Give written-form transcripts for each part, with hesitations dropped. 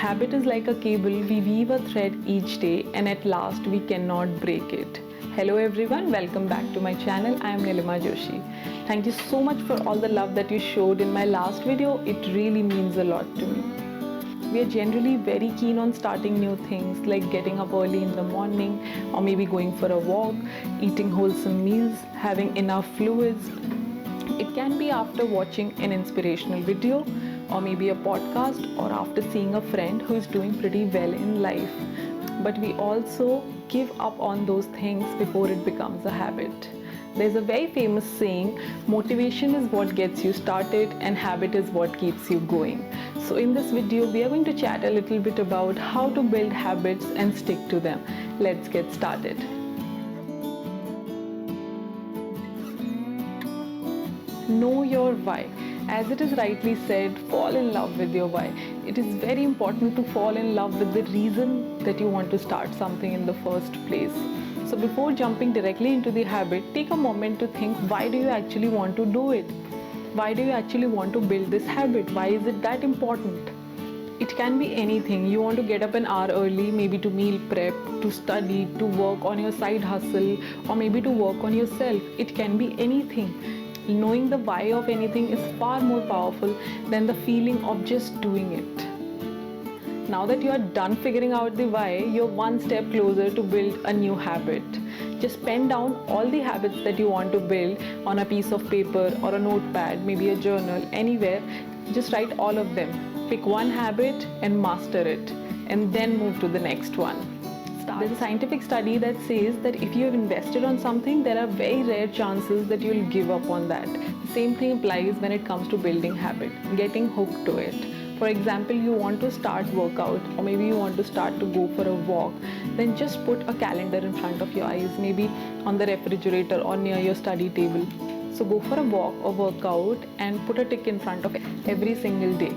Habit is like a cable, we weave a thread each day and at last we cannot break it. Hello everyone, welcome back to my channel. I am Nilima Joshi. Thank you so much for all the love that you showed in my last video. It really means a lot to me. We are generally very keen on starting new things like getting up early in the morning or maybe going for a walk, eating wholesome meals, having enough fluids. It can be after watching an inspirational video or maybe a podcast or after seeing a friend who is doing pretty well in life. But we also give up on those things before it becomes a habit. There's a very famous saying, motivation is what gets you started and habit is what keeps you going. So in this video, we are going to chat a little bit about how to build habits and stick to them. Let's get started. Know your why. As it is rightly said, fall in love with your why. It is very important to fall in love with the reason that you want to start something in the first place. So before jumping directly into the habit, take a moment to think, why do you actually want to do it? Why do you actually want to build this habit? Why is it that important? It can be anything. You want to get up an hour early, maybe to meal prep, to study, to work on your side hustle, or maybe to work on yourself. It can be anything. Knowing the why of anything is far more powerful than the feeling of just doing it. Now that you are done figuring out the why, you're one step closer to build a new habit. Just pen down all the habits that you want to build on a piece of paper or a notepad, maybe a journal, anywhere. Just write all of them. Pick one habit and master it, and then move to the next one. There's a scientific study that says that if you have invested on something, there are very rare chances that you'll give up on that. The same thing applies when it comes to building habit, getting hooked to it. For example, you want to start workout or maybe you want to start to go for a walk, then just put a calendar in front of your eyes, maybe on the refrigerator or near your study table. So go for a walk or workout and put a tick in front of it every single day.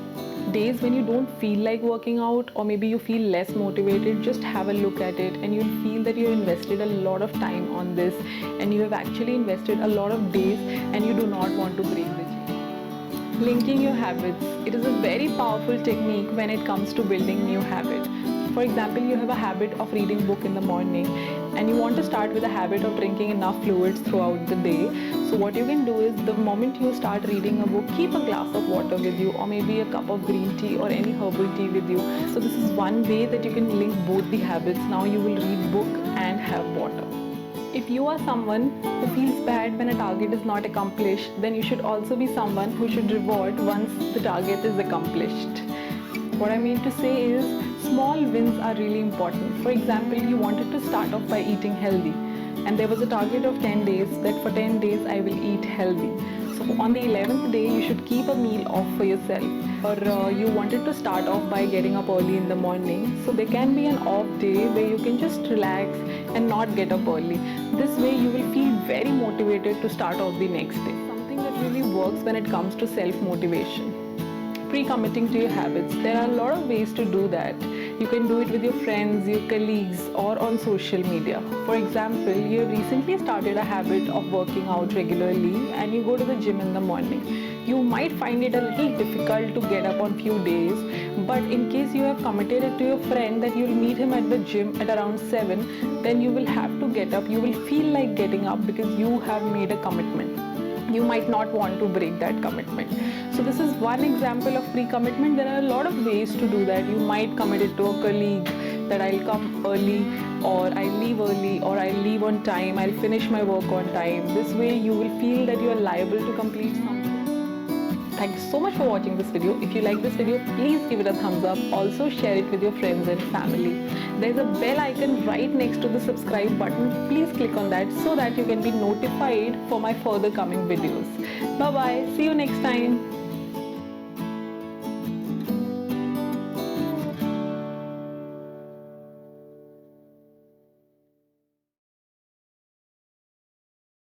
Days when you don't feel like working out or maybe you feel less motivated, just have a look at it and you'll feel that you invested a lot of time on this and you have actually invested a lot of days and you do not want to break the chain. Linking your habits. It is a very powerful technique when it comes to building new habits. For example, you have a habit of reading book in the morning and you want to start with a habit of drinking enough fluids throughout the day. So what you can do is the moment you start reading a book, keep a glass of water with you or maybe a cup of green tea or any herbal tea with you. So this is one way that you can link both the habits. Now you will read book and have water. If you are someone who feels bad when a target is not accomplished, then you should also be someone who should reward once the target is accomplished. What I mean to say is, small wins are really important. For example, you wanted to start off by eating healthy and there was a target of 10 days that for 10 days I will eat healthy. So on the 11th day, you should keep a meal off for yourself. Or you wanted to start off by getting up early in the morning. So there can be an off day where you can just relax and not get up early. This way you will feel very motivated to start off the next day. Something that really works when it comes to self-motivation. Pre-committing to your habits. There are a lot of ways to do that. You can do it with your friends, your colleagues, or on social media. For example, you have recently started a habit of working out regularly and you go to the gym in the morning. You might find it a little difficult to get up on few days, but in case you have committed it to your friend that you'll meet him at the gym at around 7, then you will have to get up. You will feel like getting up because you have made a commitment. You might not want to break that commitment. So this is one example of pre-commitment. There are a lot of ways to do that. You might commit it to a colleague that I'll come early or I'll leave early or I'll leave on time, I'll finish my work on time. This way you will feel that you are liable to complete something. Thank you so much for watching this video. If you like this video, please give it a thumbs up. Also share it with your friends and family. There's a bell icon right next to the subscribe button. Please click on that so that you can be notified for my further coming videos. Bye bye. See you next time.